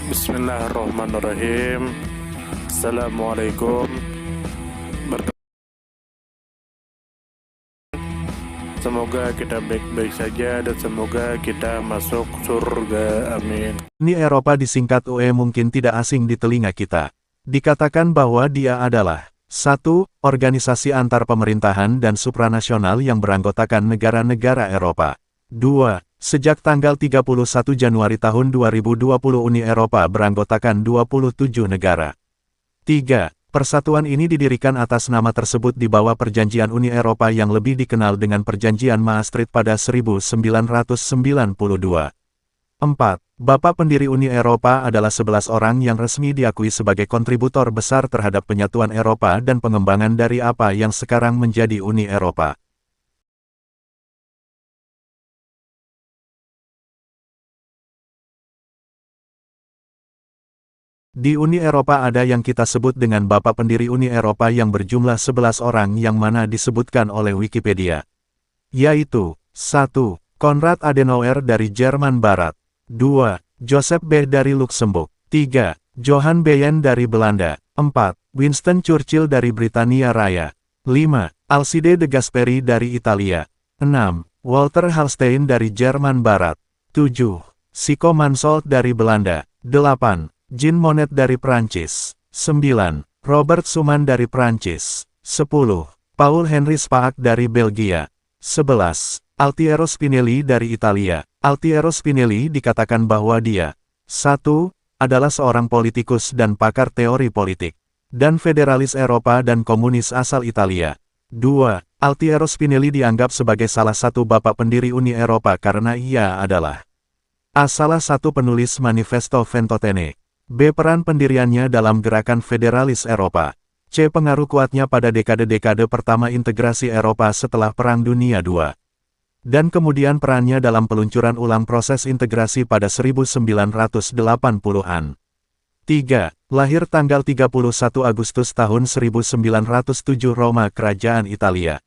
Bismillahirrahmanirrahim. Assalamualaikum. Semoga kita baik-baik saja dan semoga kita masuk surga. Amin. Uni Eropa disingkat UE mungkin tidak asing di telinga kita. Dikatakan bahwa dia adalah 1. Organisasi antar pemerintahan dan supranasional yang beranggotakan negara-negara Eropa. 2. Sejak tanggal 31 Januari tahun 2020 Uni Eropa beranggotakan 27 negara. 3. Persatuan ini didirikan atas nama tersebut di bawah Perjanjian Uni Eropa yang lebih dikenal dengan Perjanjian Maastricht pada 1992. 4. Bapak pendiri Uni Eropa adalah 11 orang yang resmi diakui sebagai kontributor besar terhadap penyatuan Eropa dan pengembangan dari apa yang sekarang menjadi Uni Eropa. Di Uni Eropa ada yang kita sebut dengan Bapak pendiri Uni Eropa yang berjumlah 11 orang yang mana disebutkan oleh Wikipedia. Yaitu, 1. Konrad Adenauer dari Jerman Barat. 2. Joseph B. dari Luksemburg. 3. Johan Beyen dari Belanda. 4. Winston Churchill dari Britania Raya. 5. Alcide de Gasperi dari Italia. 6. Walter Hallstein dari Jerman Barat. 7. Sico Mansolt dari Belanda. 8. Jean Monnet dari Prancis. 9. Robert Schuman dari Prancis. 10. Paul Henri Spaak dari Belgia. 11. Altiero Spinelli dari Italia. Altiero Spinelli dikatakan bahwa dia 1. Adalah seorang politikus dan pakar teori politik, dan federalis Eropa dan komunis asal Italia. 2. Altiero Spinelli dianggap sebagai salah satu bapak pendiri Uni Eropa karena ia adalah A. Salah satu penulis Manifesto Ventotene. B. Peran pendiriannya dalam gerakan federalis Eropa. C. Pengaruh kuatnya pada dekade-dekade pertama integrasi Eropa setelah Perang Dunia II. Dan kemudian perannya dalam peluncuran ulang proses integrasi pada 1980-an. 3. Lahir tanggal 31 Agustus tahun 1907 Roma, Kerajaan Italia.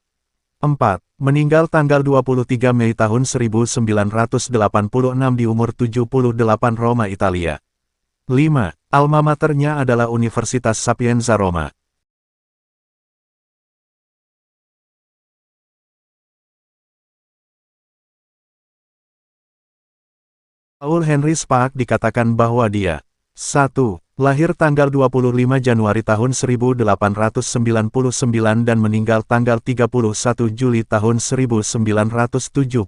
4. Meninggal tanggal 23 Mei tahun 1986 di umur 78 Roma, Italia. 5. Alma maternya adalah Universitas Sapienza Roma. Paul Henri Spaak dikatakan bahwa dia 1. Lahir tanggal 25 Januari tahun 1899 dan meninggal tanggal 31 Juli tahun 1972. 2.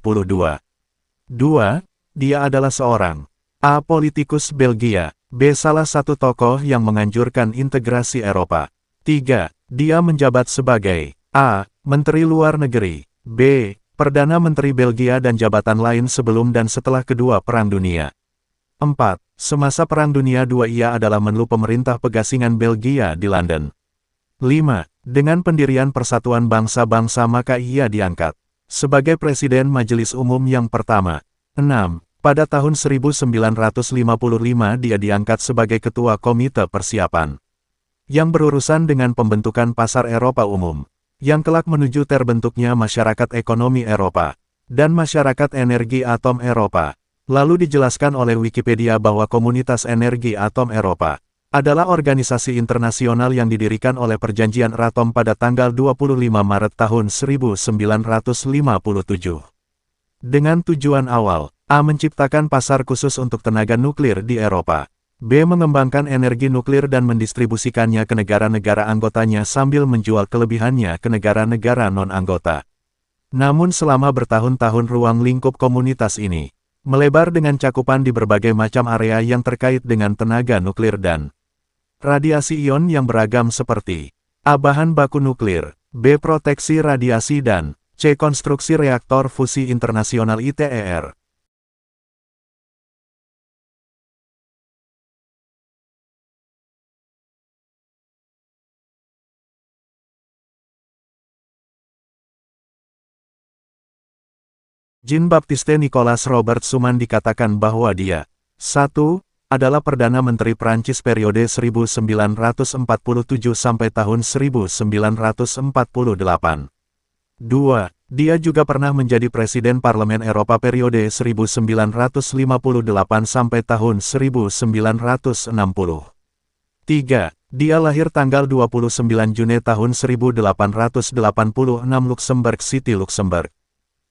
Dia adalah seorang A. Politikus Belgia. B. Salah satu tokoh yang menganjurkan integrasi Eropa. 3. Dia menjabat sebagai A. Menteri Luar Negeri. B. Perdana Menteri Belgia dan jabatan lain sebelum dan setelah Kedua Perang Dunia. 4. Semasa Perang Dunia II ia adalah menlu pemerintah pegasingan Belgia di London. 5. Dengan pendirian Persatuan Bangsa-Bangsa maka ia diangkat sebagai Presiden Majelis Umum yang pertama. 6. Pada tahun 1955 dia diangkat sebagai Ketua Komite Persiapan yang berurusan dengan pembentukan Pasar Eropa Umum, yang kelak menuju terbentuknya Masyarakat Ekonomi Eropa dan Masyarakat Energi Atom Eropa. Lalu dijelaskan oleh Wikipedia bahwa Komunitas Energi Atom Eropa adalah organisasi internasional yang didirikan oleh Perjanjian Euratom pada tanggal 25 Maret tahun 1957. Dengan tujuan awal, A. Menciptakan pasar khusus untuk tenaga nuklir di Eropa. B. Mengembangkan energi nuklir dan mendistribusikannya ke negara-negara anggotanya sambil menjual kelebihannya ke negara-negara non-anggota. Namun selama bertahun-tahun ruang lingkup komunitas ini melebar dengan cakupan di berbagai macam area yang terkait dengan tenaga nuklir dan radiasi ion yang beragam seperti A. Bahan baku nuklir, B. Proteksi radiasi dan C. Konstruksi reaktor fusi internasional ITER. Jean-Baptiste Nicolas Robert Schuman dikatakan bahwa dia 1. Adalah Perdana Menteri Prancis periode 1947 sampai tahun 1948. 2. Dia juga pernah menjadi Presiden Parlemen Eropa periode 1958 sampai tahun 1960. 3. Dia lahir tanggal 29 Juni tahun 1886 Luxembourg City, Luxembourg.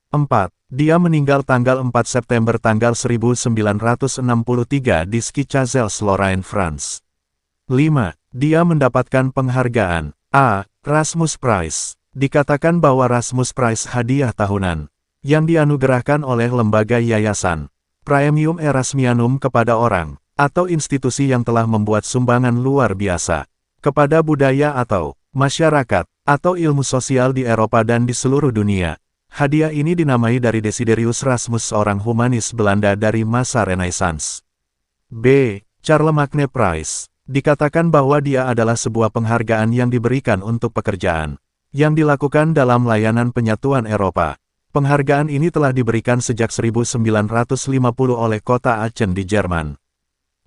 4. Dia meninggal tanggal 4 September tanggal 1963 di Ski-Chazelles, Lorraine, France. 5. Dia mendapatkan penghargaan A. Rasmus Prize. Dikatakan bahwa Rasmus Prize hadiah tahunan yang dianugerahkan oleh lembaga yayasan Praemium Erasmianum kepada orang atau institusi yang telah membuat sumbangan luar biasa kepada budaya atau masyarakat atau ilmu sosial di Eropa dan di seluruh dunia. Hadiah ini dinamai dari Desiderius Rasmus, seorang humanis Belanda dari masa Renaissance. B. Charlemagne Prize. Dikatakan bahwa dia adalah sebuah penghargaan yang diberikan untuk pekerjaan yang dilakukan dalam layanan penyatuan Eropa. Penghargaan ini telah diberikan sejak 1950 oleh kota Aachen di Jerman.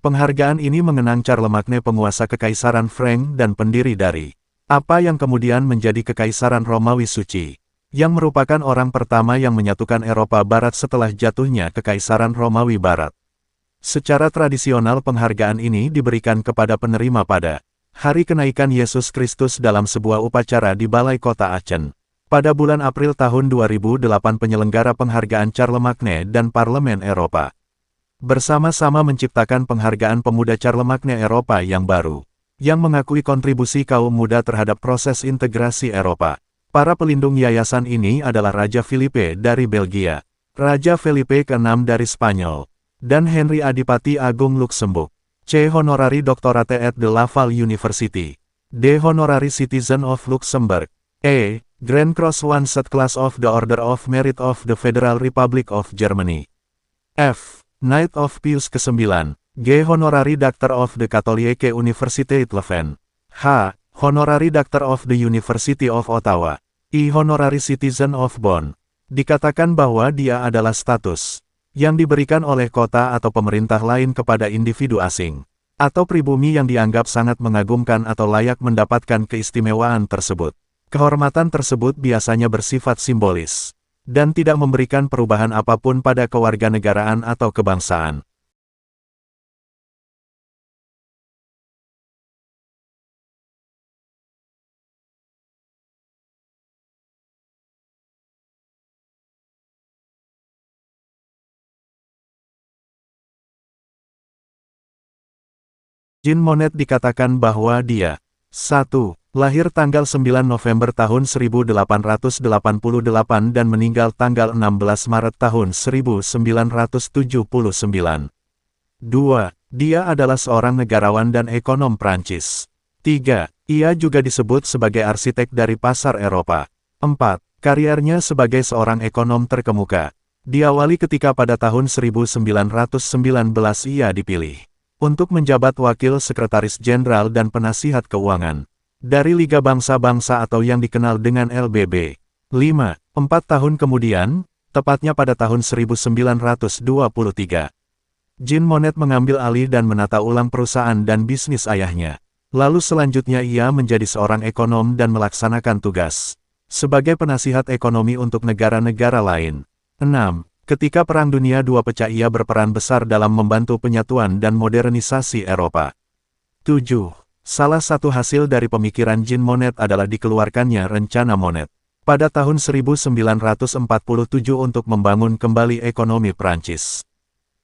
Penghargaan ini mengenang Charlemagne, penguasa Kekaisaran Frank dan pendiri dari apa yang kemudian menjadi Kekaisaran Romawi Suci, yang merupakan orang pertama yang menyatukan Eropa Barat setelah jatuhnya Kekaisaran Romawi Barat. Secara tradisional penghargaan ini diberikan kepada penerima pada Hari Kenaikan Yesus Kristus dalam sebuah upacara di Balai Kota Aachen. Pada bulan April tahun 2008 penyelenggara penghargaan Charlemagne dan Parlemen Eropa bersama-sama menciptakan penghargaan pemuda Charlemagne Eropa yang baru, yang mengakui kontribusi kaum muda terhadap proses integrasi Eropa. Para pelindung yayasan ini adalah Raja Filipe dari Belgia, Raja Felipe ke-6 dari Spanyol, dan Henry Adipati Agung Luksemburg. C. Honorary Doctorate at the Laval University. D. Honorary Citizen of Luxembourg. E. Grand Cross 1st Class of the Order of Merit of the Federal Republic of Germany. F. Knight of Pius ke-9. G. Honorary Doctor of the Catholique Université Leuven. H. Honorary Doctor of the University of Ottawa. I. Honorary Citizen of Bonn. Dikatakan bahwa dia adalah status yang diberikan oleh kota atau pemerintah lain kepada individu asing atau pribumi yang dianggap sangat mengagumkan atau layak mendapatkan keistimewaan tersebut. Kehormatan tersebut biasanya bersifat simbolis dan tidak memberikan perubahan apapun pada kewarganegaraan atau kebangsaan. Jean Monnet dikatakan bahwa dia 1. Lahir tanggal 9 November tahun 1888 dan meninggal tanggal 16 Maret tahun 1979. 2. Dia adalah seorang negarawan dan ekonom Prancis. 3. Ia juga disebut sebagai arsitek dari pasar Eropa. 4. Kariernya sebagai seorang ekonom terkemuka diawali ketika pada tahun 1919 ia dipilih untuk menjabat Wakil Sekretaris Jenderal dan Penasihat Keuangan dari Liga Bangsa-Bangsa atau yang dikenal dengan LBB. 5. 4 tahun kemudian, tepatnya pada tahun 1923, Jean Monnet mengambil alih dan menata ulang perusahaan dan bisnis ayahnya. Lalu selanjutnya ia menjadi seorang ekonom dan melaksanakan tugas sebagai penasihat ekonomi untuk negara-negara lain. 6. Ketika Perang Dunia II pecah ia berperan besar dalam membantu penyatuan dan modernisasi Eropa. 7. Salah satu hasil dari pemikiran Jean Monnet adalah dikeluarkannya Rencana Monnet pada tahun 1947 untuk membangun kembali ekonomi Prancis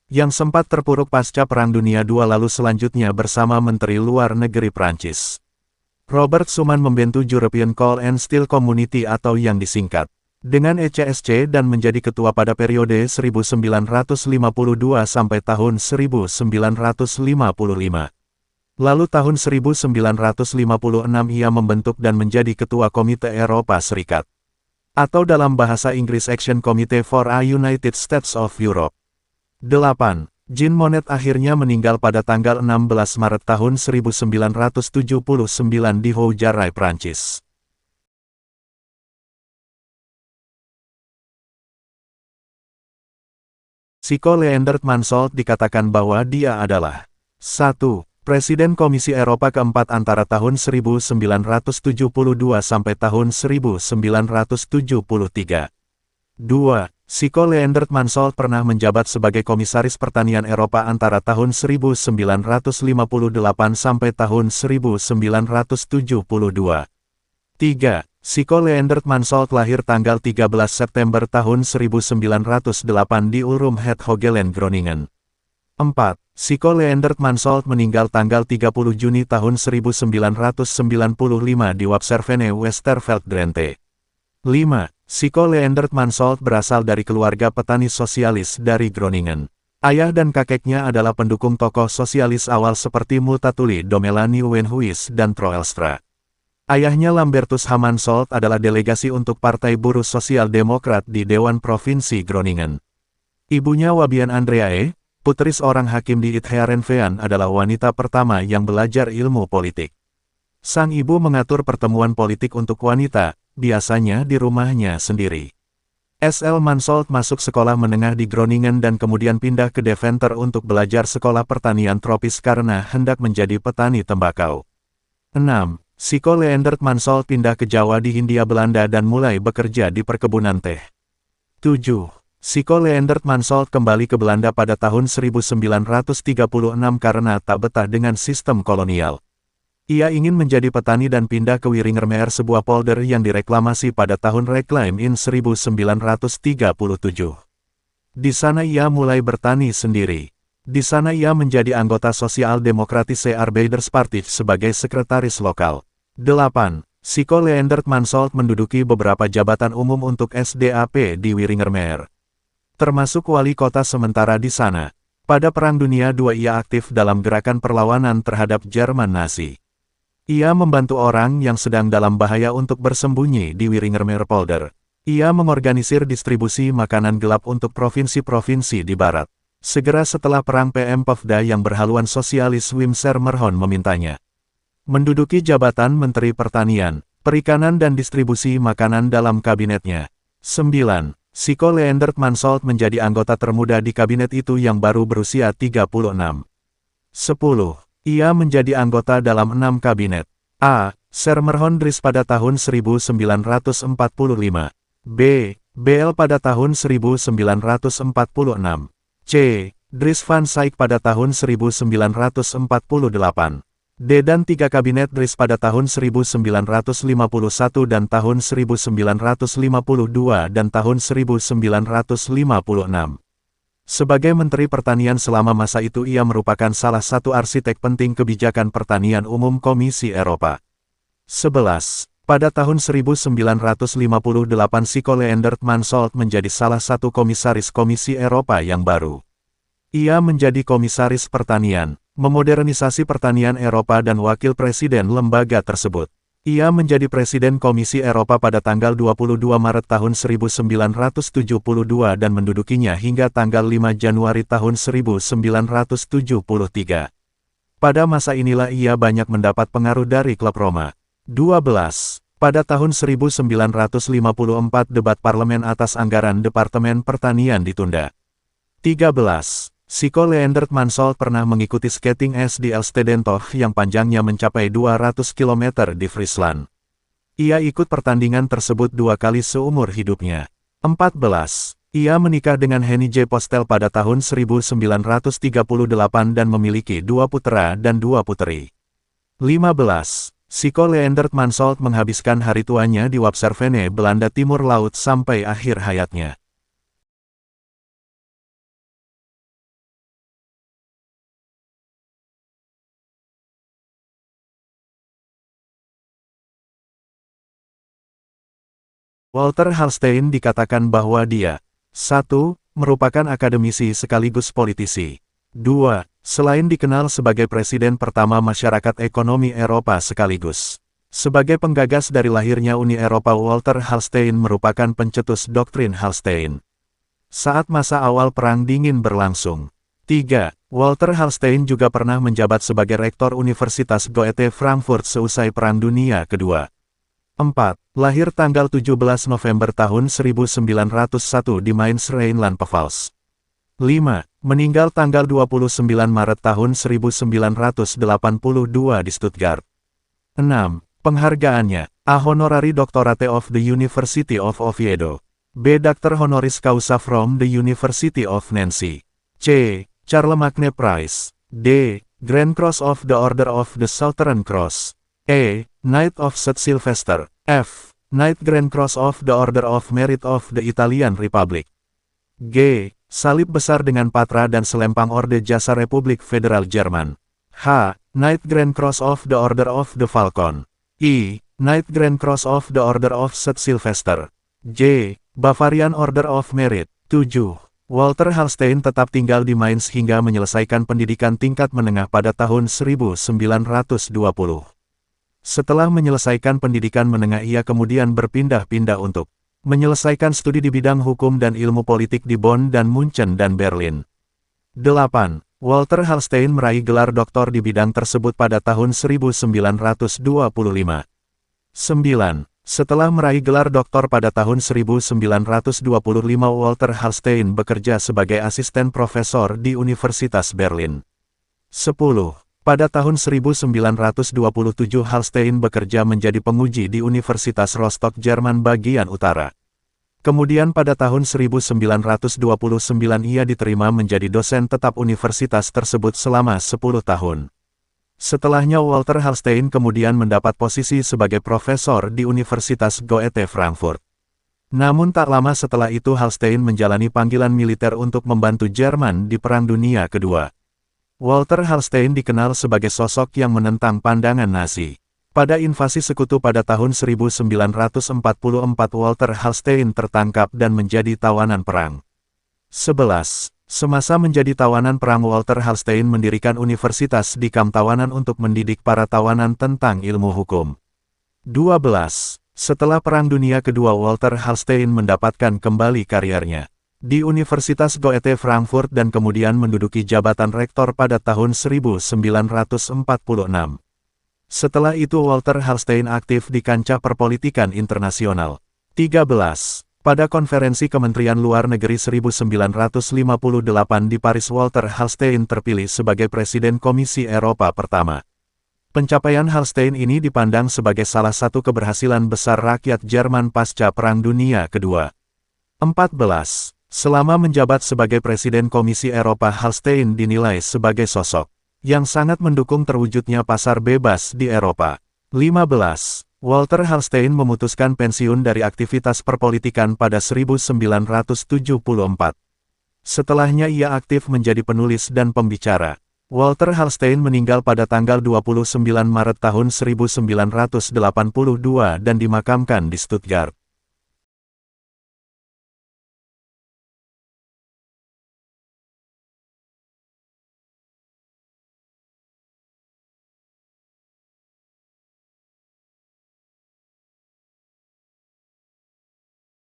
yang sempat terpuruk pasca Perang Dunia II lalu selanjutnya bersama Menteri Luar Negeri Prancis Robert Schuman membentuk European Coal and Steel Community atau yang disingkat dengan ECSC dan menjadi ketua pada periode 1952 sampai tahun 1955. Lalu tahun 1956 ia membentuk dan menjadi ketua Komite Eropa Serikat, atau dalam bahasa Inggris Action Committee for a United States of Europe. 8. Jean Monnet akhirnya meninggal pada tanggal 16 Maret tahun 1979 di Houjaray, Prancis. Siko Leendert Mansholt dikatakan bahwa dia adalah 1. Presiden Komisi Eropa keempat antara tahun 1972 sampai tahun 1973. 2. Siko Leendert Mansholt pernah menjabat sebagai Komisaris Pertanian Eropa antara tahun 1958 sampai tahun 1972. 3. Siko Leendert Mansholt lahir tanggal 13 September tahun 1908 di Ulrum het Hogelen, Groningen. 4. Siko Leendert Mansholt meninggal tanggal 30 Juni tahun 1995 di Wapservene Westerveld, Drenthe. 5. Siko Leendert Mansholt berasal dari keluarga petani sosialis dari Groningen. Ayah dan kakeknya adalah pendukung tokoh sosialis awal seperti Multatuli, Domelani Wenhuis, dan Troelstra. Ayahnya Lambertus H. Mansholt adalah delegasi untuk Partai Buruh Sosial Demokrat di Dewan Provinsi Groningen. Ibunya Wabian Andreae, putri seorang hakim di Uitheerenveen, adalah wanita pertama yang belajar ilmu politik. Sang ibu mengatur pertemuan politik untuk wanita, biasanya di rumahnya sendiri. S.L. Mansholt masuk sekolah menengah di Groningen dan kemudian pindah ke Deventer untuk belajar sekolah pertanian tropis karena hendak menjadi petani tembakau. 6. Siko Leendert Mansholt pindah ke Jawa di Hindia Belanda dan mulai bekerja di perkebunan teh. 7. Siko Leendert Mansholt kembali ke Belanda pada tahun 1936 karena tak betah dengan sistem kolonial. Ia ingin menjadi petani dan pindah ke Wieringermeer, sebuah polder yang direklamasi pada tahun Reclaim in 1937. Di sana ia mulai bertani sendiri. Di sana ia menjadi anggota Sosial Demokratische Arbeiderspartij sebagai sekretaris lokal. 8. Siko Leendert Mansholt menduduki beberapa jabatan umum untuk SDAP di Wieringermeer, termasuk wali kota sementara di sana. Pada Perang Dunia II ia aktif dalam gerakan perlawanan terhadap Jerman Nazi. Ia membantu orang yang sedang dalam bahaya untuk bersembunyi di Wieringermeer Polder. Ia mengorganisir distribusi makanan gelap untuk provinsi-provinsi di barat. Segera setelah perang PM Pofda yang berhaluan sosialis Wim Sermerhon memintanya menduduki jabatan Menteri Pertanian, Perikanan dan Distribusi Makanan dalam kabinetnya. 9. Siko Leendert Mansholt menjadi anggota termuda di kabinet itu yang baru berusia 36. 10. Ia menjadi anggota dalam 6 kabinet. A. Sermerhon Dries pada tahun 1945. B. BL pada tahun 1946. C. Dries van Syk pada tahun 1948. D. Dan 3 kabinet Dries pada tahun 1951 dan tahun 1952 dan tahun 1956. Sebagai Menteri Pertanian selama masa itu ia merupakan salah satu arsitek penting kebijakan pertanian umum Komisi Eropa. 11. Pada tahun 1958 Siko Leendert Mansholt menjadi salah satu komisaris Komisi Eropa yang baru. Ia menjadi Komisaris Pertanian, memodernisasi pertanian Eropa dan wakil presiden lembaga tersebut. Ia menjadi Presiden Komisi Eropa pada tanggal 22 Maret tahun 1972 dan mendudukinya hingga tanggal 5 Januari tahun 1973. Pada masa inilah ia banyak mendapat pengaruh dari klub Roma. 12. Pada tahun 1954 debat parlemen atas anggaran Departemen Pertanian ditunda. 13. Siko Leendert Mansholt pernah mengikuti skating es di Elstedentov yang panjangnya mencapai 200 km di Friesland. Ia ikut pertandingan tersebut 2 kali seumur hidupnya. 14. Ia menikah dengan Henny J. Postel pada tahun 1938 dan memiliki 2 putra dan 2 puteri. 15. Siko Leendert Mansholt menghabiskan hari tuanya di Wapservene, Belanda Timur Laut sampai akhir hayatnya. Walter Hallstein dikatakan bahwa dia 1. Merupakan akademisi sekaligus politisi. 2. Selain dikenal sebagai presiden pertama masyarakat ekonomi Eropa sekaligus sebagai penggagas dari lahirnya Uni Eropa, Walter Hallstein merupakan pencetus doktrin Hallstein saat masa awal Perang Dingin berlangsung. 3. Walter Hallstein juga pernah menjabat sebagai rektor Universitas Goethe Frankfurt seusai Perang Dunia Kedua. 4. Lahir tanggal 17 November tahun 1901 di Mainz, Rheinland-Pfalz. 5. Meninggal tanggal 29 Maret tahun 1982 di Stuttgart. 6. Penghargaannya: A. Honorary Doctorate of the University of Oviedo. B. Doctor Honoris Causa from the University of Nancy. C. Charlemagne Prize. D. Grand Cross of the Order of the Southern Cross. E. Knight of St. Sylvester. F. Knight Grand Cross of the Order of Merit of the Italian Republic. G. Salib besar dengan patra dan selempang Orde Jasa Republik Federal Jerman. H. Knight Grand Cross of the Order of the Falcon. I. Knight Grand Cross of the Order of St. Sylvester. J. Bavarian Order of Merit. 7. Walter Hallstein tetap tinggal di Mainz hingga menyelesaikan pendidikan tingkat menengah pada tahun 1920. Setelah menyelesaikan pendidikan menengah, ia kemudian berpindah-pindah untuk menyelesaikan studi di bidang hukum dan ilmu politik di Bonn dan Munchen dan Berlin. 8. Walter Hallstein meraih gelar doktor di bidang tersebut pada tahun 1925. 9. Setelah meraih gelar doktor pada tahun 1925, Walter Hallstein bekerja sebagai asisten profesor di Universitas Berlin. 10. Pada tahun 1927 Hallstein bekerja menjadi penguji di Universitas Rostock, Jerman bagian utara. Kemudian pada tahun 1929 ia diterima menjadi dosen tetap universitas tersebut selama 10 tahun. Setelahnya Walter Hallstein kemudian mendapat posisi sebagai profesor di Universitas Goethe Frankfurt. Namun tak lama setelah itu Hallstein menjalani panggilan militer untuk membantu Jerman di Perang Dunia Kedua. Walter Hallstein dikenal sebagai sosok yang menentang pandangan Nazi. Pada invasi sekutu pada tahun 1944 Walter Hallstein tertangkap dan menjadi tawanan perang. 11. Semasa menjadi tawanan perang Walter Hallstein mendirikan universitas di kamp tawanan untuk mendidik para tawanan tentang ilmu hukum. 12. Setelah Perang Dunia Kedua Walter Hallstein mendapatkan kembali karirnya di Universitas Goethe Frankfurt dan kemudian menduduki jabatan rektor pada tahun 1946. Setelah itu Walter Hallstein aktif di kancah perpolitikan internasional. 13. Pada konferensi Kementerian Luar Negeri 1958 di Paris Walter Hallstein terpilih sebagai Presiden Komisi Eropa pertama. Pencapaian Hallstein ini dipandang sebagai salah satu keberhasilan besar rakyat Jerman pasca Perang Dunia Kedua. 14. Selama menjabat sebagai Presiden Komisi Eropa Hallstein dinilai sebagai sosok yang sangat mendukung terwujudnya pasar bebas di Eropa. 15. Walter Hallstein memutuskan pensiun dari aktivitas perpolitikan pada 1974. Setelahnya ia aktif menjadi penulis dan pembicara. Walter Hallstein meninggal pada tanggal 29 Maret tahun 1982 dan dimakamkan di Stuttgart.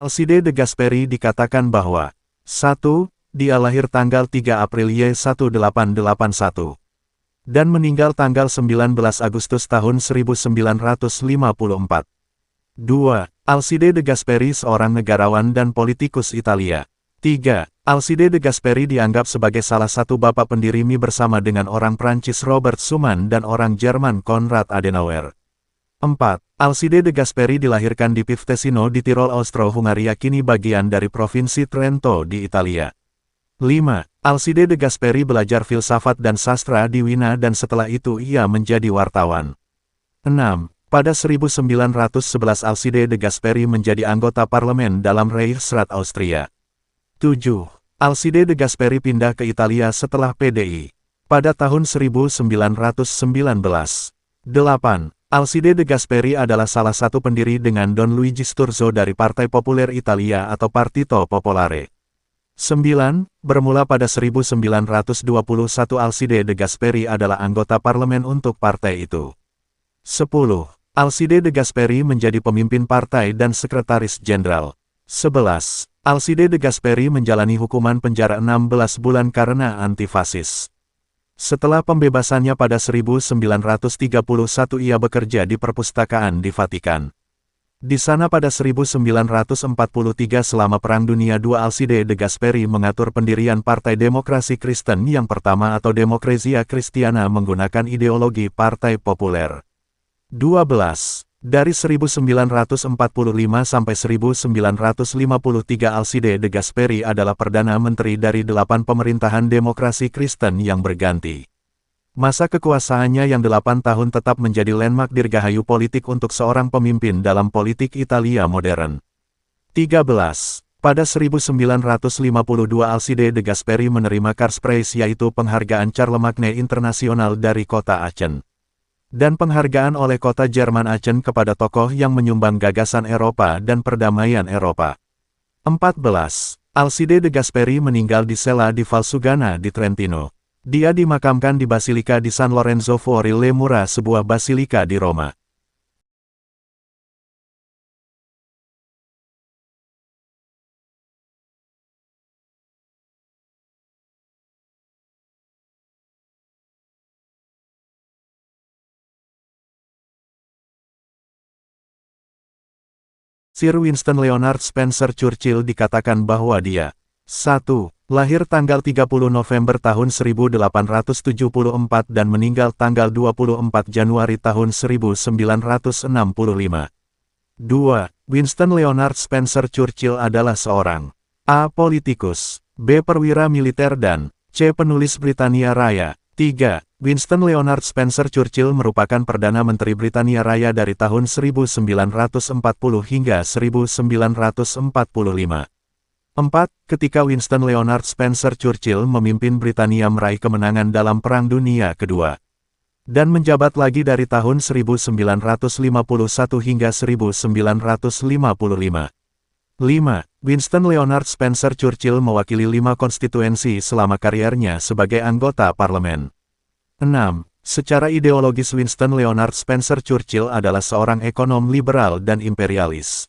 Alcide de Gasperi dikatakan bahwa 1. Dia lahir tanggal 3 April Y1881 dan meninggal tanggal 19 Agustus tahun 1954. 2. Alcide de Gasperi seorang negarawan dan politikus Italia. 3. Alcide de Gasperi dianggap sebagai salah satu bapak pendiri MI bersama dengan orang Prancis Robert Schuman dan orang Jerman Konrad Adenauer. 4. Alcide de Gasperi dilahirkan di Pivtesino di Tirol, Austro-Hungaria, kini bagian dari Provinsi Trento di Italia. 5. Alcide de Gasperi belajar filsafat dan sastra di Wina dan setelah itu ia menjadi wartawan. 6. Pada 1911 Alcide de Gasperi menjadi anggota parlemen dalam Reichsrat Austria. 7. Alcide de Gasperi pindah ke Italia setelah PDI pada tahun 1919. 8. Alcide de Gasperi adalah salah satu pendiri dengan Don Luigi Sturzo dari Partai Populer Italia atau Partito Popolare. 9. Bermula pada 1921 Alcide de Gasperi adalah anggota parlemen untuk partai itu. 10. Alcide de Gasperi menjadi pemimpin partai dan sekretaris jenderal. 11. Alcide de Gasperi menjalani hukuman penjara 16 bulan karena antifasis. Setelah pembebasannya pada 1931 ia bekerja di perpustakaan di Vatikan. Di sana pada 1943 selama Perang Dunia II Alcide de Gasperi mengatur pendirian Partai Demokrasi Kristen yang pertama atau Democrazia Cristiana menggunakan ideologi Partai Populer. 12. Dari 1945 sampai 1953 Alcide de Gasperi adalah Perdana Menteri dari 8 pemerintahan demokrasi Kristen yang berganti. Masa kekuasaannya yang 8 tahun tetap menjadi landmark dirgahayu politik untuk seorang pemimpin dalam politik Italia modern. 13. Pada 1952 Alcide de Gasperi menerima Karlspreis yaitu penghargaan Charlemagne Internasional dari kota Aachen. Dan penghargaan oleh kota Jerman Aachen kepada tokoh yang menyumbang gagasan Eropa dan perdamaian Eropa. 14. Alcide de Gasperi meninggal di Sella di Valsugana di Trentino. Dia dimakamkan di Basilika di San Lorenzo Fuori le Mura, sebuah basilika di Roma. Sir Winston Leonard Spencer Churchill dikatakan bahwa dia 1. Lahir tanggal 30 November tahun 1874 dan meninggal tanggal 24 Januari tahun 1965. 2. Winston Leonard Spencer Churchill adalah seorang A. Politikus, B. Perwira militer dan C. Penulis Britania Raya. 3. Winston Leonard Spencer Churchill merupakan Perdana Menteri Britania Raya dari tahun 1940 hingga 1945. 4. Ketika Winston Leonard Spencer Churchill memimpin Britania meraih kemenangan dalam Perang Dunia Kedua. Dan menjabat lagi dari tahun 1951 hingga 1955. 5. Winston Leonard Spencer Churchill mewakili 5 konstituensi selama kariernya sebagai anggota parlemen. 6. Secara ideologis Winston Leonard Spencer Churchill adalah seorang ekonom liberal dan imperialis.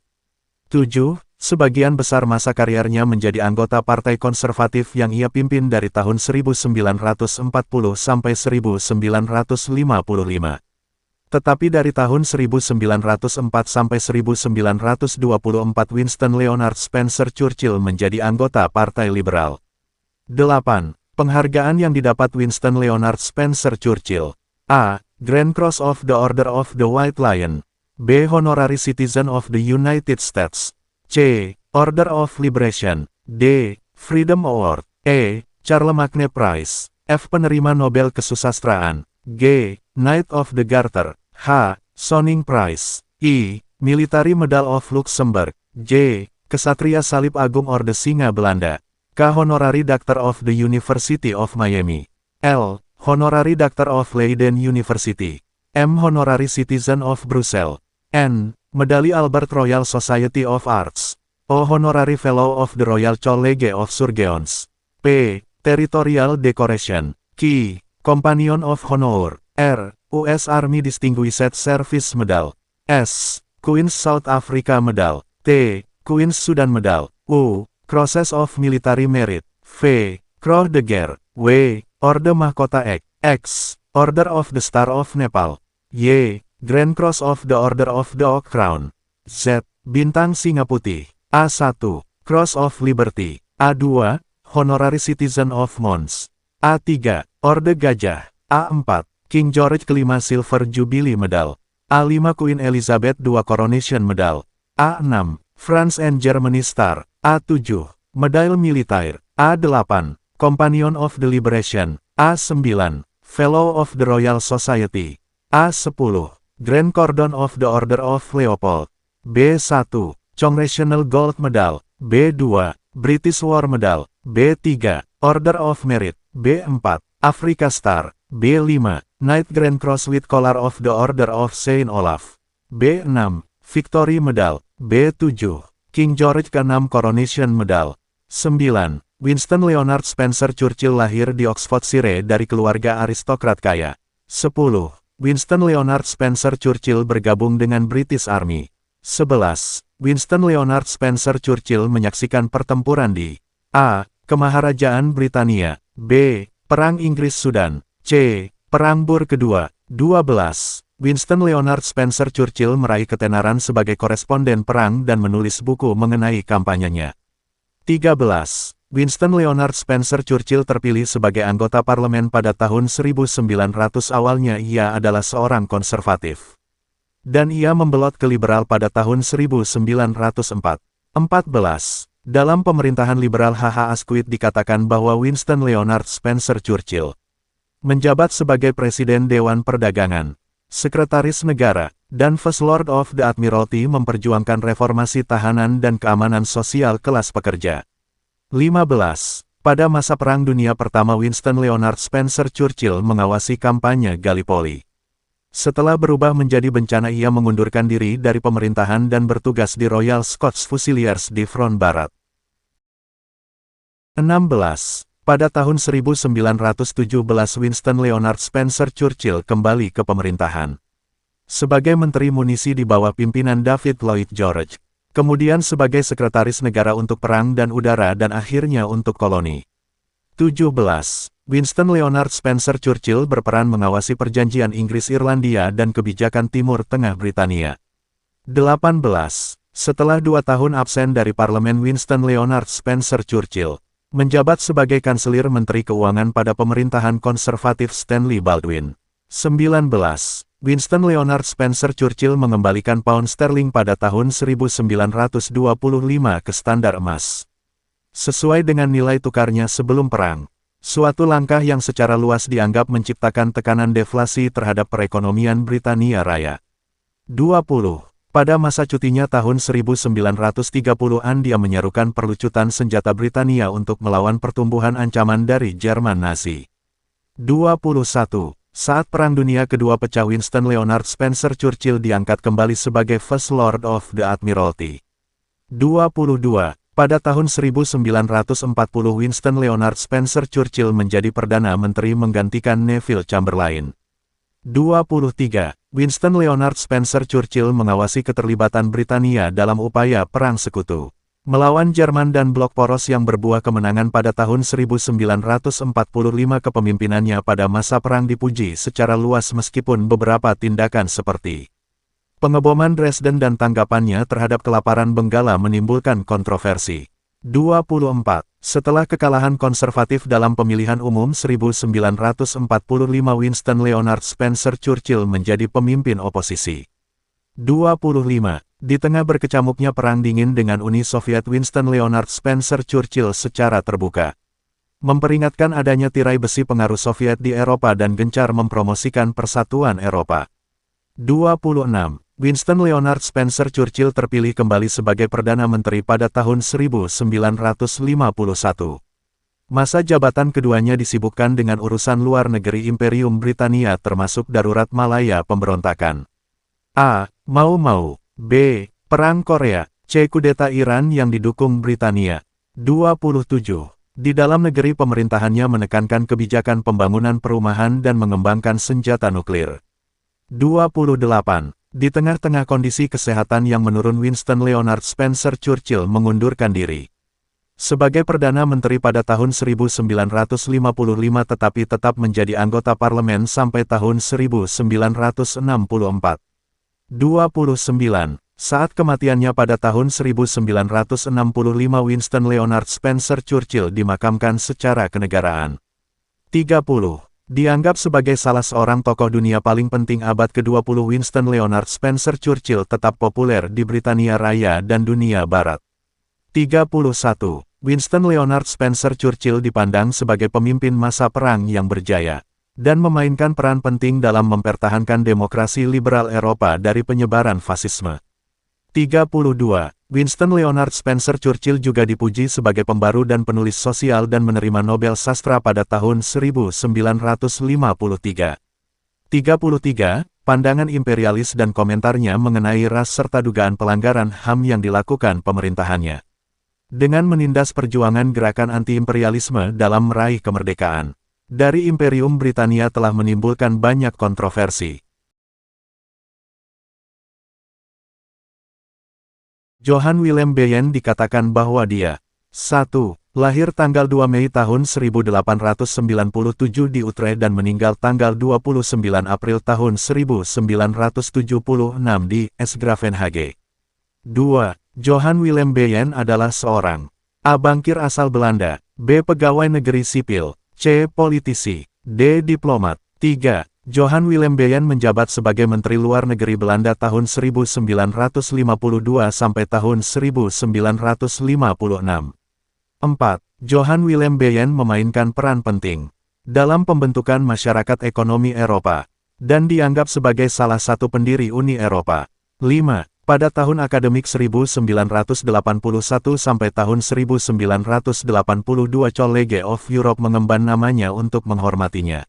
7. Sebagian besar masa kariernya menjadi anggota Partai Konservatif yang ia pimpin dari tahun 1940 sampai 1955. Tetapi dari tahun 1904 sampai 1924 Winston Leonard Spencer Churchill menjadi anggota Partai Liberal. 8. Penghargaan yang didapat Winston Leonard Spencer Churchill. A. Grand Cross of the Order of the White Lion. B. Honorary Citizen of the United States. C. Order of Liberation. D. Freedom Award. E. Charlemagne Prize. F. Penerima Nobel Kesusastraan. G. Knight of the Garter. H. Sonning Prize. I. Military Medal of Luxembourg. J. Kesatria Salib Agung Orde Singa Belanda. K. Honorary Doctor of the University of Miami. L. Honorary Doctor of Leiden University. M. Honorary Citizen of Brussels. N. Medali Albert Royal Society of Arts. O. Honorary Fellow of the Royal College of Surgeons. P. Territorial Decoration. Q. Companion of Honor. R. U.S. Army Distinguished Service Medal. S. Queen's South Africa Medal. T. Queen's Sudan Medal. U. Crosses of Military Merit. V. Croix de Guerre. W. Orde Mahkota X. Order of the Star of Nepal. Y. Grand Cross of the Order of the Oak Crown. Z. Bintang Singa Putih. A1. Cross of Liberty. A2. Honorary Citizen of Mons. A3. Orde Gajah. A4. King George V Silver Jubilee Medal. A5 Queen Elizabeth II Coronation Medal. A6. France and Germany Star. A7. Medaille Militaire. A8. Companion of the Liberation. A9. Fellow of the Royal Society. A10. Grand Cordon of the Order of Leopold. B1. Congressional Gold Medal. B2. British War Medal. B3. Order of Merit. B4. Africa Star. B5. Knight Grand Cross with Collar of the Order of Saint Olaf. B6. Victory Medal. B7. King George VI Coronation Medal. 9. Winston Leonard Spencer Churchill lahir di Oxfordshire dari keluarga aristokrat kaya. 10. Winston Leonard Spencer Churchill bergabung dengan British Army. 11. Winston Leonard Spencer Churchill menyaksikan pertempuran di A. Kemaharajaan Britania. B. Perang Inggris Sudan. C. Perang Boer Kedua. 12. Winston Leonard Spencer Churchill meraih ketenaran sebagai koresponden perang dan menulis buku mengenai kampanyenya. 13. Winston Leonard Spencer Churchill terpilih sebagai anggota parlemen pada tahun 1900. Awalnya ia adalah seorang konservatif. Dan ia membelot ke liberal pada tahun 1904. 14. Dalam pemerintahan liberal H.H. Asquith dikatakan bahwa Winston Leonard Spencer Churchill menjabat sebagai Presiden Dewan Perdagangan, Sekretaris Negara, dan First Lord of the Admiralty memperjuangkan reformasi tahanan dan keamanan sosial kelas pekerja. 15. Pada masa Perang Dunia Pertama Winston Leonard Spencer Churchill mengawasi kampanye Gallipoli. Setelah berubah menjadi bencana ia mengundurkan diri dari pemerintahan dan bertugas di Royal Scots Fusiliers di front barat. 16. Pada tahun 1917 Winston Leonard Spencer Churchill kembali ke pemerintahan. Sebagai Menteri Munisi di bawah pimpinan David Lloyd George. Kemudian sebagai Sekretaris Negara untuk Perang dan Udara dan akhirnya untuk Koloni. 17. Winston Leonard Spencer Churchill berperan mengawasi perjanjian Inggris-Irlandia dan kebijakan Timur Tengah Britania. 18. Setelah 2 tahun absen dari parlemen Winston Leonard Spencer Churchill menjabat sebagai Kanselir Menteri Keuangan pada pemerintahan konservatif Stanley Baldwin. 19. Winston Leonard Spencer Churchill mengembalikan pound sterling pada tahun 1925 ke standar emas. Sesuai dengan nilai tukarnya sebelum perang. Suatu langkah yang secara luas dianggap menciptakan tekanan deflasi terhadap perekonomian Britania Raya. 20. Pada masa cutinya tahun 1930-an dia menyerukan perlucutan senjata Britania untuk melawan pertumbuhan ancaman dari Jerman Nazi. 21. Saat Perang Dunia Kedua pecah Winston Leonard Spencer Churchill diangkat kembali sebagai First Lord of the Admiralty. 22. Pada tahun 1940 Winston Leonard Spencer Churchill menjadi Perdana Menteri menggantikan Neville Chamberlain. 23. Winston Leonard Spencer Churchill mengawasi keterlibatan Britania dalam upaya Perang Sekutu melawan Jerman dan blok poros yang berbuah kemenangan pada tahun 1945. Kepemimpinannya pada masa perang dipuji secara luas meskipun beberapa tindakan seperti pengeboman Dresden dan tanggapannya terhadap kelaparan Benggala menimbulkan kontroversi. 24. Setelah kekalahan konservatif dalam pemilihan umum 1945 Winston Leonard Spencer Churchill menjadi pemimpin oposisi. 25. Di tengah berkecamuknya Perang Dingin dengan Uni Soviet Winston Leonard Spencer Churchill secara terbuka memperingatkan adanya tirai besi pengaruh Soviet di Eropa dan gencar mempromosikan persatuan Eropa. 26. Winston Leonard Spencer Churchill terpilih kembali sebagai Perdana Menteri pada tahun 1951. Masa jabatan keduanya disibukkan dengan urusan luar negeri Imperium Britania termasuk darurat Malaya pemberontakan. A. Mau-mau. B. Perang Korea. C. Kudeta Iran yang didukung Britania. 27. Di dalam negeri pemerintahannya menekankan kebijakan pembangunan perumahan dan mengembangkan senjata nuklir. 28. Di tengah-tengah kondisi kesehatan yang menurun Winston Leonard Spencer Churchill mengundurkan diri sebagai Perdana Menteri pada tahun 1955 tetapi tetap menjadi anggota parlemen sampai tahun 1964. 29. Saat kematiannya pada tahun 1965 Winston Leonard Spencer Churchill dimakamkan secara kenegaraan. 30. Dianggap sebagai salah seorang tokoh dunia paling penting abad ke-20 Winston Leonard Spencer Churchill tetap populer di Britania Raya dan dunia barat. 31. Winston Leonard Spencer Churchill dipandang sebagai pemimpin masa perang yang berjaya dan memainkan peran penting dalam mempertahankan demokrasi liberal Eropa dari penyebaran fasisme. 32. Winston Leonard Spencer Churchill juga dipuji sebagai pembaru dan penulis sosial dan menerima Nobel Sastra pada tahun 1953. 33. Pandangan imperialis dan komentarnya mengenai ras serta dugaan pelanggaran HAM yang dilakukan pemerintahannya. Dengan menindas perjuangan gerakan anti-imperialisme dalam meraih kemerdekaan dari Imperium Britania telah menimbulkan banyak kontroversi. Johann Willem Beyen dikatakan bahwa dia 1. Lahir tanggal 2 Mei tahun 1897 di Utrecht dan meninggal tanggal 29 April tahun 1976 di S-Gravenhage. 2. Johan Willem Beyen adalah seorang A. Bankir asal Belanda, B. Pegawai negeri sipil, C. Politisi, D. Diplomat. 3. Johan Willem Beyen menjabat sebagai Menteri Luar Negeri Belanda tahun 1952 sampai tahun 1956. 4. Johan Willem Beyen memainkan peran penting dalam pembentukan masyarakat ekonomi Eropa, dan dianggap sebagai salah satu pendiri Uni Eropa. 5. Pada tahun akademik 1981 sampai tahun 1982 College of Europe mengemban namanya untuk menghormatinya.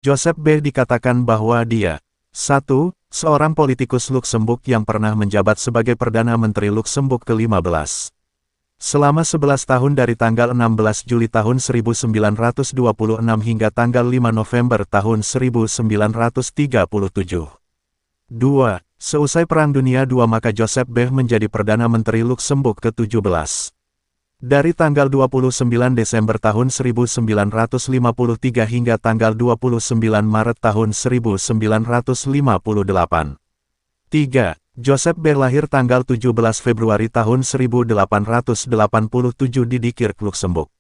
Joseph B. dikatakan bahwa dia 1. Seorang politikus Luksemburg yang pernah menjabat sebagai Perdana Menteri Luksemburg ke-15. Selama 11 tahun dari tanggal 16 Juli tahun 1926 hingga tanggal 5 November tahun 1937. 2. Seusai Perang Dunia II maka Joseph B. menjadi Perdana Menteri Luksemburg ke-17. Dari tanggal 29 Desember tahun 1953 hingga tanggal 29 Maret tahun 1958. 3. Joseph B. lahir tanggal 17 Februari tahun 1887 di Diekirch, Luksemburg.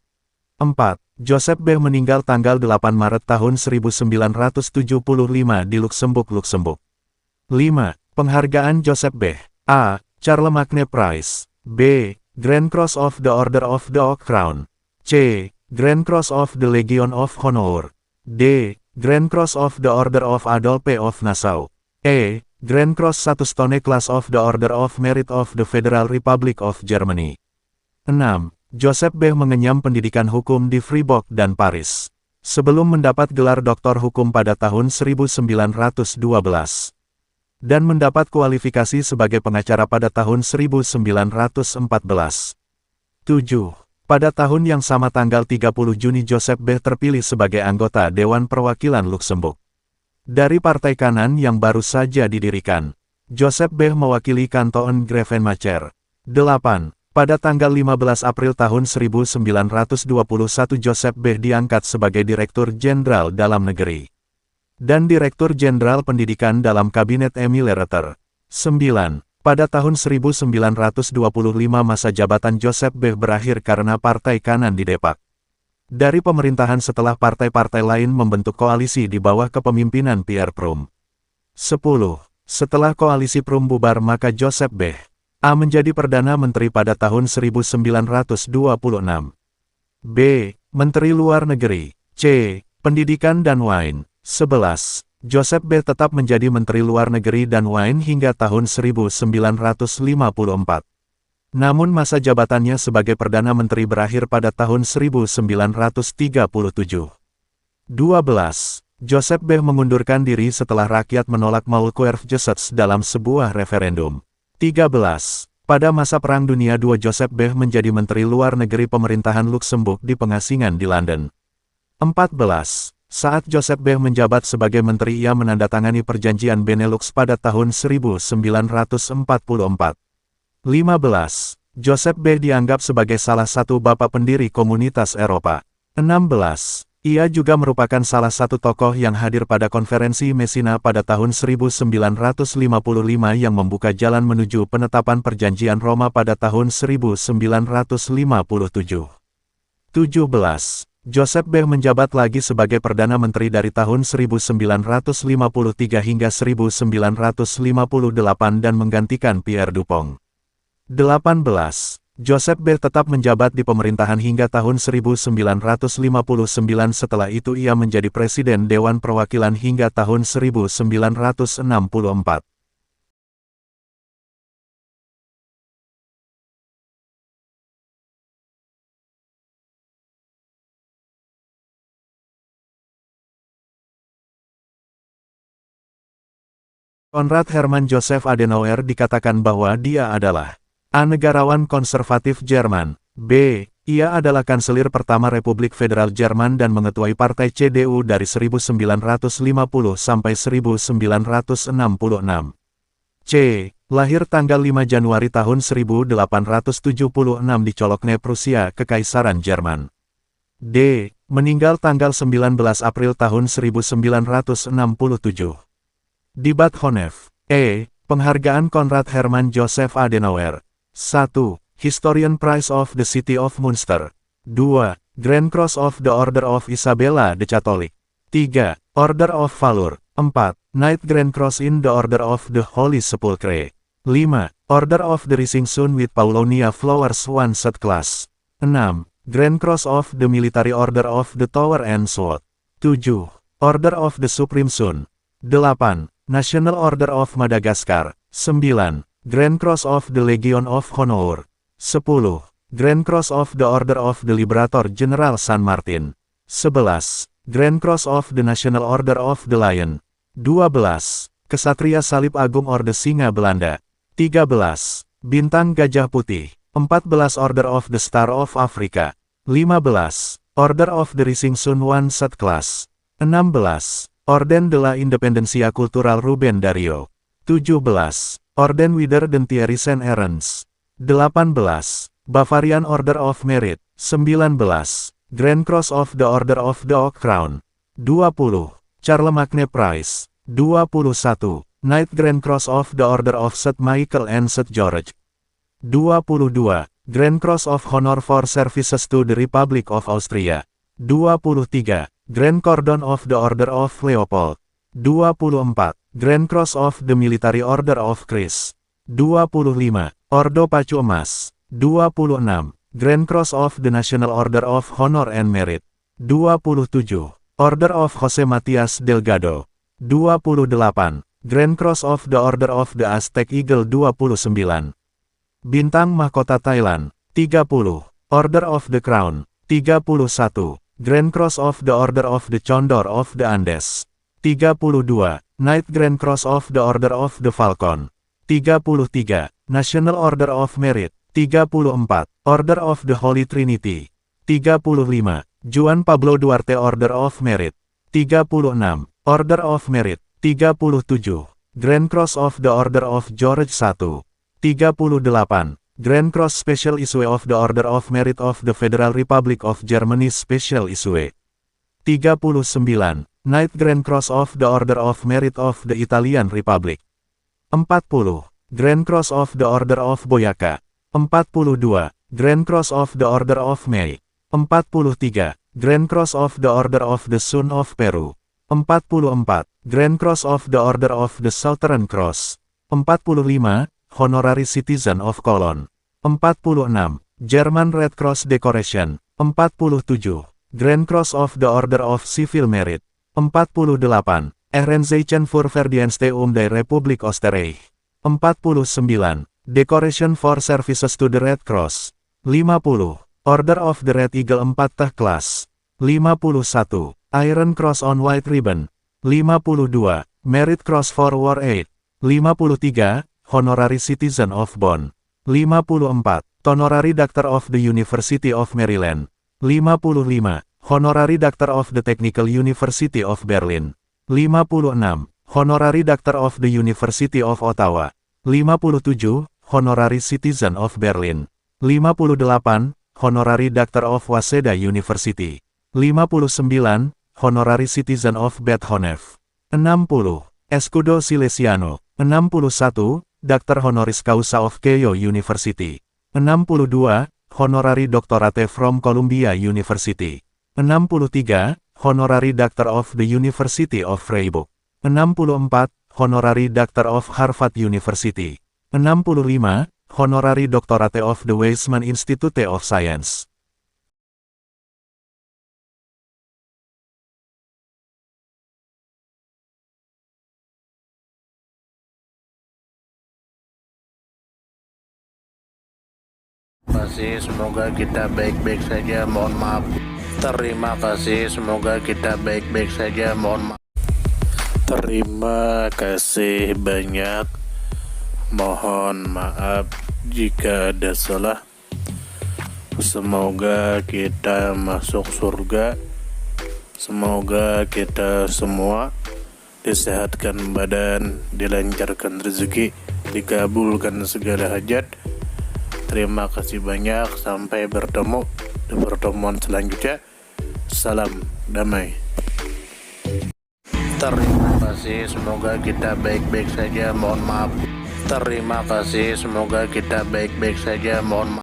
4. Joseph B. meninggal tanggal 8 Maret tahun 1975 di Luksemburg, Luksemburg. 5. Penghargaan Joseph B. A. Charlemagne Prize. B. Grand Cross of the Order of the Oak Crown. C. Grand Cross of the Legion of Honor. D. Grand Cross of the Order of Adolphe of Nassau. E. Grand Cross 1 Stone Class of the Order of Merit of the Federal Republic of Germany. 6. Joseph B. mengenyam pendidikan hukum di Fribourg dan Paris, sebelum mendapat gelar doktor hukum pada tahun 1912. Dan mendapat kualifikasi sebagai pengacara pada tahun 1914. 7. Pada tahun yang sama tanggal 30 Juni Joseph B. terpilih sebagai anggota Dewan Perwakilan Luksemburg. Dari Partai Kanan yang baru saja didirikan, Joseph B. mewakili kanton Gravenmacher. 8. Pada tanggal 15 April tahun 1921 Joseph B. diangkat sebagai Direktur Jenderal Dalam Negeri dan Direktur Jenderal Pendidikan dalam Kabinet Emile Reuter. 9. Pada tahun 1925 masa jabatan Joseph B. berakhir karena Partai Kanan didepak dari pemerintahan setelah partai-partai lain membentuk koalisi di bawah kepemimpinan Pierre Prum. 10. Setelah koalisi Prum bubar maka Joseph B. A. menjadi Perdana Menteri pada tahun 1926. B. Menteri Luar Negeri. C. Pendidikan dan Wine. 11. Joseph B. tetap menjadi Menteri Luar Negeri dan Wine hingga tahun 1954. Namun masa jabatannya sebagai Perdana Menteri berakhir pada tahun 1937. 12. Joseph B. mengundurkan diri setelah rakyat menolak Maulkoerfgesetz dalam sebuah referendum. 13. Pada masa Perang Dunia II Joseph B. menjadi Menteri Luar Negeri pemerintahan Luksemburg di pengasingan di London. 14. Saat Joseph B. menjabat sebagai menteri ia menandatangani perjanjian Benelux pada tahun 1944. 15. Joseph B. dianggap sebagai salah satu bapak pendiri komunitas Eropa. 16. Ia juga merupakan salah satu tokoh yang hadir pada konferensi Messina pada tahun 1955 yang membuka jalan menuju penetapan perjanjian Roma pada tahun 1957. 17. Joseph B. menjabat lagi sebagai Perdana Menteri dari tahun 1953 hingga 1958 dan menggantikan Pierre Dupont. 18. Joseph B. tetap menjabat di pemerintahan hingga tahun 1959 setelah itu ia menjadi Presiden Dewan Perwakilan hingga tahun 1964. Konrad Hermann Joseph Adenauer dikatakan bahwa dia adalah A. negarawan konservatif Jerman, B. ia adalah kanselir pertama Republik Federal Jerman dan mengetuai partai CDU dari 1950 sampai 1966. C. Lahir tanggal 5 Januari tahun 1876 di Cologne, Prusia, Kekaisaran Jerman. D. Meninggal tanggal 19 April tahun 1967 di Bad Honnef. E. Penghargaan Konrad Hermann Joseph Adenauer. 1. Historian Prize of the City of Münster. 2. Grand Cross of the Order of Isabella the Catholic. 3. Order of Valor. 4. Knight Grand Cross in the Order of the Holy Sepulchre. 5. Order of the Rising Sun with Paulonia Flowers 1 Third Class. 6. Grand Cross of the Military Order of the Tower and Sword. 7. Order of the Supreme Sun. 8. National Order of Madagascar. 9. Grand Cross of the Legion of Honor. 10. Grand Cross of the Order of the Liberator General San Martin. 11. Grand Cross of the National Order of the Lion. 12. Kesatria Salib Agung Orde Singa Belanda. 13. Bintang Gajah Putih. 14. Order of the Star of Africa. 15. Order of the Rising Sun 1 Third Class. 16. Orden de la Independencia Cultural Ruben Dario. 17. Orden Wider den Thierry Saint-Erens. 18. Bavarian Order of Merit. 19. Grand Cross of the Order of the Oak Crown. 20. Charlemagne Prize. 21. Knight Grand Cross of the Order of St. Michael and St. George. 22. Grand Cross of Honor for Services to the Republic of Austria. 23. Grand Cordon of the Order of Leopold. 24. Grand Cross of the Military Order of Christ. 25. Ordo Pacu Emas. 26. Grand Cross of the National Order of Honor and Merit. 27. Order of Jose Matias Delgado. 28. Grand Cross of the Order of the Aztec Eagle. 29. Bintang Mahkota Thailand. 30. Order of the Crown. 31. Grand Cross of the Order of the Condor of the Andes. 32. Knight Grand Cross of the Order of the Falcon. 33. National Order of Merit. 34. Order of the Holy Trinity. 35. Juan Pablo Duarte Order of Merit. 36. Order of Merit. 37. Grand Cross of the Order of George I. 38. Grand Cross Special Issue of the Order of Merit of the Federal Republic of Germany Special Issue. 39. Knight Grand Cross of the Order of Merit of the Italian Republic. 40. Grand Cross of the Order of Boyacá. 42. Grand Cross of the Order of May. 43. Grand Cross of the Order of the Sun of Peru. 44. Grand Cross of the Order of the Southern Cross. 45. Honorary Citizen of Cologne. 46. German Red Cross Decoration. 47. Grand Cross of the Order of Civil Merit. 48. Ehrenzeichen für Verdienste der Republik Österreich. 49. Decoration for Services to the Red Cross. 50. Order of the Red Eagle 4 Third Class. 51. Iron Cross on White Ribbon. 52. Merit Cross for War Aid. 53. Honorary Citizen of Bonn. 54. Honorary Doctor of the University of Maryland. 55. Honorary Doctor of the Technical University of Berlin. 56. Honorary Doctor of the University of Ottawa. 57. Honorary Citizen of Berlin. 58. Honorary Doctor of Waseda University. 59. Honorary Citizen of Bad Honnef. 60. Escudo Silesiano. 61. Doctor Honoris Causa of Keio University. 62. Honorary Doctorate from Columbia University. 63. Honorary Doctor of the University of Freiburg. 64. Honorary Doctor of Harvard University. 65. Honorary Doctorate of the Weizmann Institute of Science. Semoga kita baik-baik saja, mohon maaf. Terima kasih, semoga kita baik-baik saja, mohon maaf. Terima kasih banyak, mohon maaf jika ada salah. Semoga kita masuk surga. Semoga kita semua disehatkan badan, dilancarkan rezeki, dikabulkan segala hajat. Terima kasih banyak, sampai bertemu di pertemuan selanjutnya. Salam damai. Terima kasih, semoga kita baik-baik saja, mohon maaf. Terima kasih, semoga kita baik-baik saja, mohon maaf.